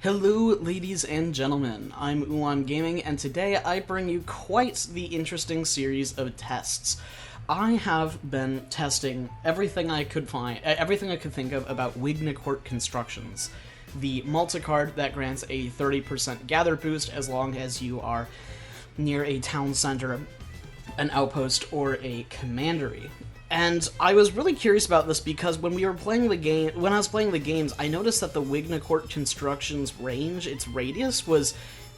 Hello, ladies and gentlemen. I'm Ulan Gaming, and today I bring you quite the interesting series of tests. I have been testing everything I could think of about Wignacourt constructions, the Malta card that grants a 30% gather boost as long as you are near a town center, an outpost, or a commandery. And I was really curious about this because when I was playing the games, I noticed that the Wignacourt construction's range, its radius, was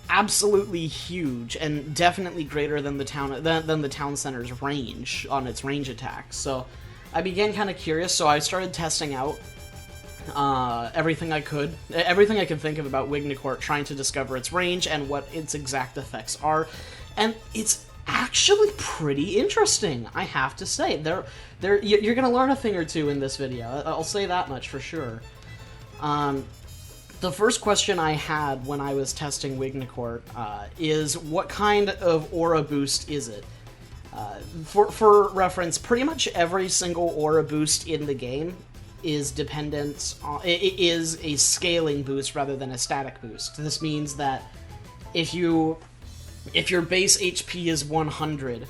absolutely huge and definitely greater than the town center's range on its range attacks. So I began kind of curious, so I started testing out everything I could think of about Wignacourt, trying to discover its range and what its exact effects are, and it's actually pretty interesting, I have to say. You're gonna learn a thing or two in this video, I'll say that much for sure. The first question I had when I was testing Wignacourt is, what kind of aura boost is it? For reference, pretty much every single aura boost in the game is dependent on, it is a scaling boost rather than a static boost. This means that if your base HP is 100,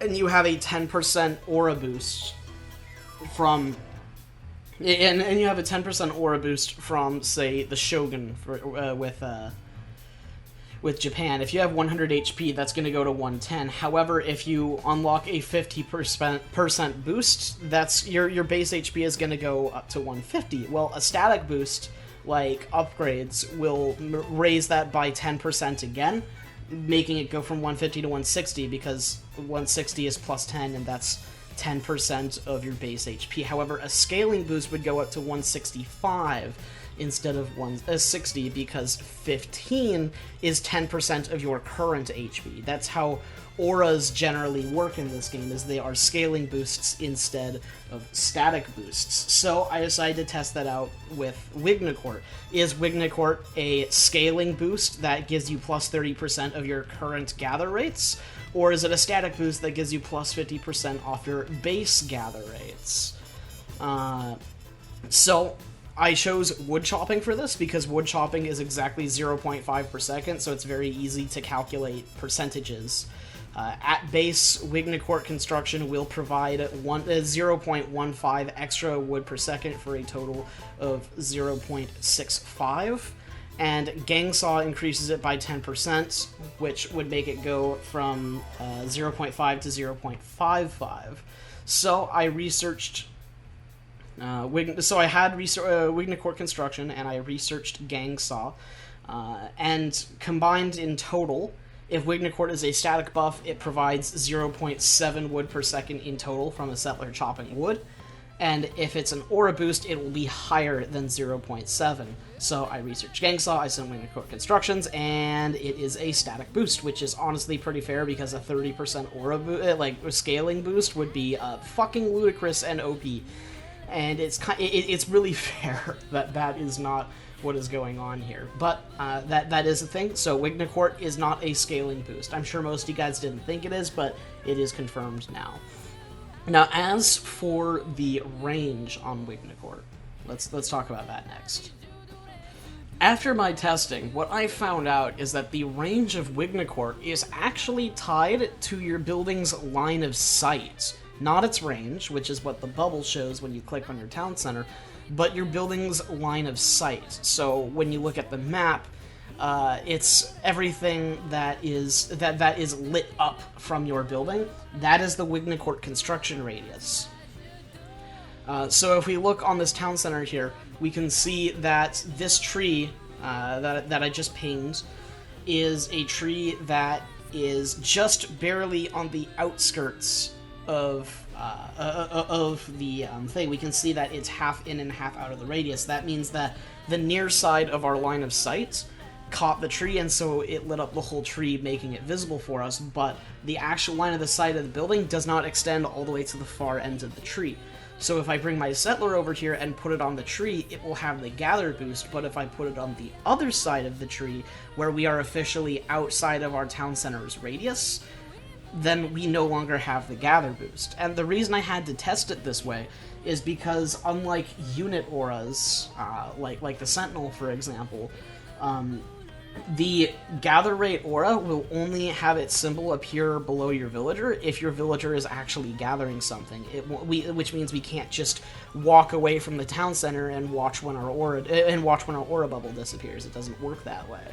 and you have a 10% aura boost from, and you have a 10% aura boost from, say, the Shogun with Japan. If you have 100 HP, that's going to go to 110. However, if you unlock a 50% boost, that's your base HP is going to go up to 150. Well, a static boost, like upgrades, will raise that by 10% again, making it go from 150 to 160, because 160 is plus 10, and that's 10% of your base HP. However, a scaling boost would go up to 165 instead of 160, because 15 is 10% of your current HP. That's how auras generally work in this game, is they are scaling boosts instead of static boosts. So I decided to test that out with Wignacourt. Is Wignacourt a scaling boost that gives you plus 30% of your current gather rates, or is it a static boost that gives you plus 50% off your base gather rates? So I chose wood chopping for this because wood chopping is exactly 0.5 per second, so it's very easy to calculate percentages. At base, Wignacourt construction will provide 0.15 extra wood per second for a total of 0.65, and Gangsaw increases it by 10%, which would make it go from 0.5 to 0.55. So I researched Wignacourt construction, and I researched Gangsaw, and combined in total, if Wignacourt is a static buff, it provides 0.7 wood per second in total from a settler chopping wood, and if it's an aura boost, it will be higher than 0.7. So I researched Gangsaw, I sent Wignacourt constructions, and it is a static boost, which is honestly pretty fair because a 30% aura scaling boost would be fucking ludicrous and OP. And it's really fair that is not what is going on here. But that is a thing. So Wignacourt is not a scaling boost. I'm sure most of you guys didn't think it is, but it is confirmed now. Now, as for the range on Wignacourt, let's talk about that next. After my testing, what I found out is that the range of Wignacourt is actually tied to your building's line of sight. Not its range, which is what the bubble shows when you click on your town center, but your building's line of sight. So when you look at the map, it's everything that is lit up from your building. That is the Wignacourt construction radius. So if we look on this town center here, we can see that this tree that I just pinged is a tree that is just barely on the outskirts of the thing. We can see that it's half in and half out of the radius. That means that the near side of our line of sight caught the tree, and so it lit up the whole tree, making it visible for us, but the actual line of the sight of the building does not extend all the way to the far end of the tree. So if I bring my settler over here and put it on the tree, it will have the gather boost, but if I put it on the other side of the tree, where we are officially outside of our town center's radius, then we no longer have the gather boost. And the reason I had to test it this way is because unlike unit auras, like the Sentinel, for example, the gather rate aura will only have its symbol appear below your villager if your villager is actually gathering something. Which means we can't just walk away from the town center and watch when our aura bubble disappears. It doesn't work that way.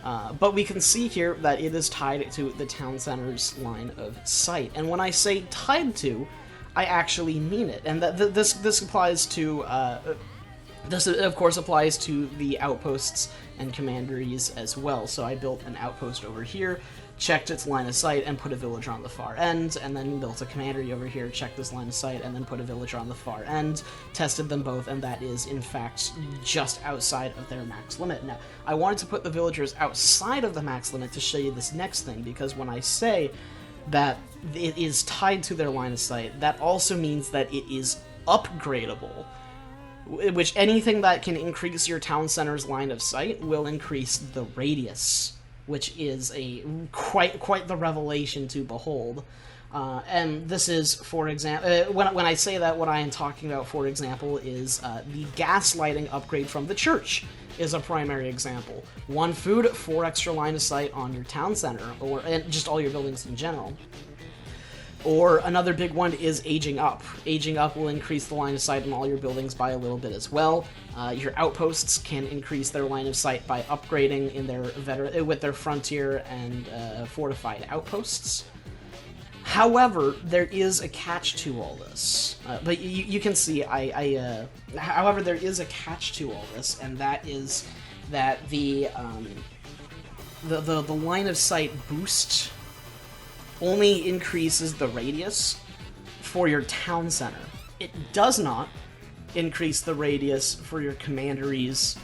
But we can see here that it is tied to the town center's line of sight. And when I say tied to, I actually mean it. And that this applies to this of course applies to the outposts and commanderies as well. So I built an outpost over here, checked its line of sight, and put a villager on the far end, and then built a commandery over here, checked this line of sight, and then put a villager on the far end, tested them both, and that is, in fact, just outside of their max limit. Now, I wanted to put the villagers outside of the max limit to show you this next thing, because when I say that it is tied to their line of sight, that also means that it is upgradable, which anything that can increase your town center's line of sight will increase the radius, which is a quite the revelation to behold. And this is, for example, when I say that, what I am talking about, for example, is the gaslighting upgrade from the church is a primary example. 1 food, 4 extra line of sight on your town center, and just all your buildings in general. Or another big one is aging up. Aging up will increase the line of sight on all your buildings by a little bit as well. Your outposts can increase their line of sight by upgrading in their with their frontier and fortified outposts. However, there is a catch to all this. But you can see, however, there is a catch to all this, and that is that the line of sight boost only increases the radius for your town center. It does not increase the radius for your commanderies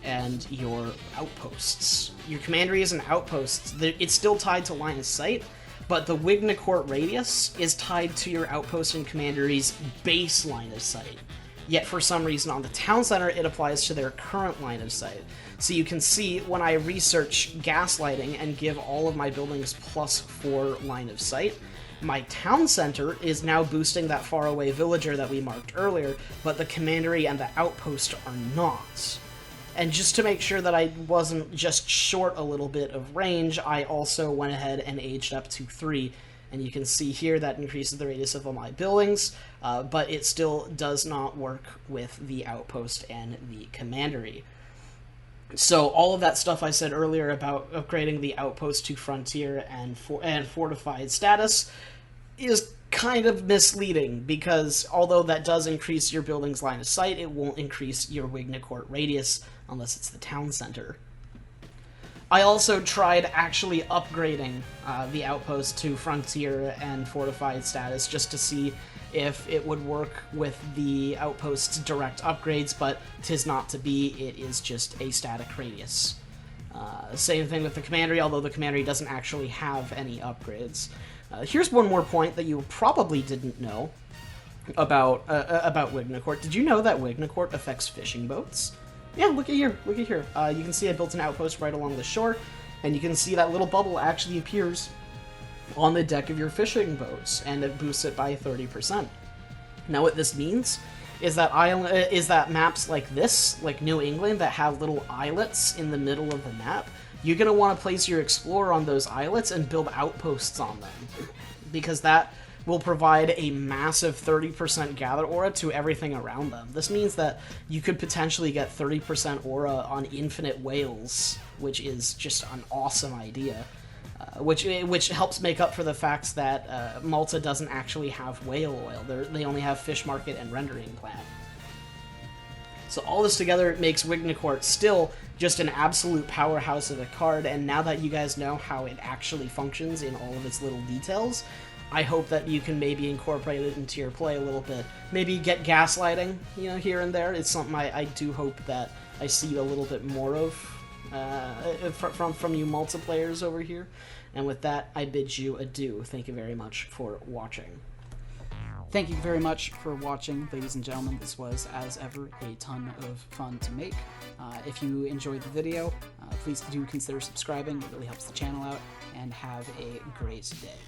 and your outposts. Your commanderies and outposts, it's still tied to line of sight, but the Wignacourt radius is tied to your outpost and commanderies' base line of sight. Yet for some reason on the town center, it applies to their current line of sight. So you can see when I research gaslighting and give all of my buildings +4 line of sight, my town center is now boosting that faraway villager that we marked earlier, but the commandery and the outpost are not. And just to make sure that I wasn't just short a little bit of range, I also went ahead and aged up to 3. And you can see here that increases the radius of all my buildings, but it still does not work with the outpost and the commandery. So all of that stuff I said earlier about upgrading the outpost to frontier and fortified status is kind of misleading, because although that does increase your building's line of sight, it won't increase your Wignacourt radius unless it's the town center. I also tried actually upgrading the outpost to frontier and fortified status just to see if it would work with the outpost's direct upgrades, but 'tis not to be. It is just a static radius. Same thing with the commandery, although the commandery doesn't actually have any upgrades. Here's one more point that you probably didn't know about Wignacourt. Did you know that Wignacourt affects fishing boats? Yeah, look at here, look at here. You can see I built an outpost right along the shore, and you can see that little bubble actually appears on the deck of your fishing boats, and it boosts it by 30%. Now what this means is that maps like this, like New England, that have little islets in the middle of the map, you're going to want to place your explorer on those islets and build outposts on them, because that will provide a massive 30% gather aura to everything around them. This means that you could potentially get 30% aura on infinite whales, which is just an awesome idea. Which helps make up for the fact that Malta doesn't actually have whale oil. They only have fish market and rendering plant. So all this together makes Wignacourt still just an absolute powerhouse of a card, and now that you guys know how it actually functions in all of its little details, I hope that you can maybe incorporate it into your play a little bit. Maybe get gaslighting, here and there. It's something I do hope that I see a little bit more of from you multiplayers over here. And with that, I bid you adieu. Thank you very much for watching. Thank you very much for watching, ladies and gentlemen. This was, as ever, a ton of fun to make. If you enjoyed the video, please do consider subscribing. It really helps the channel out, and have a great day.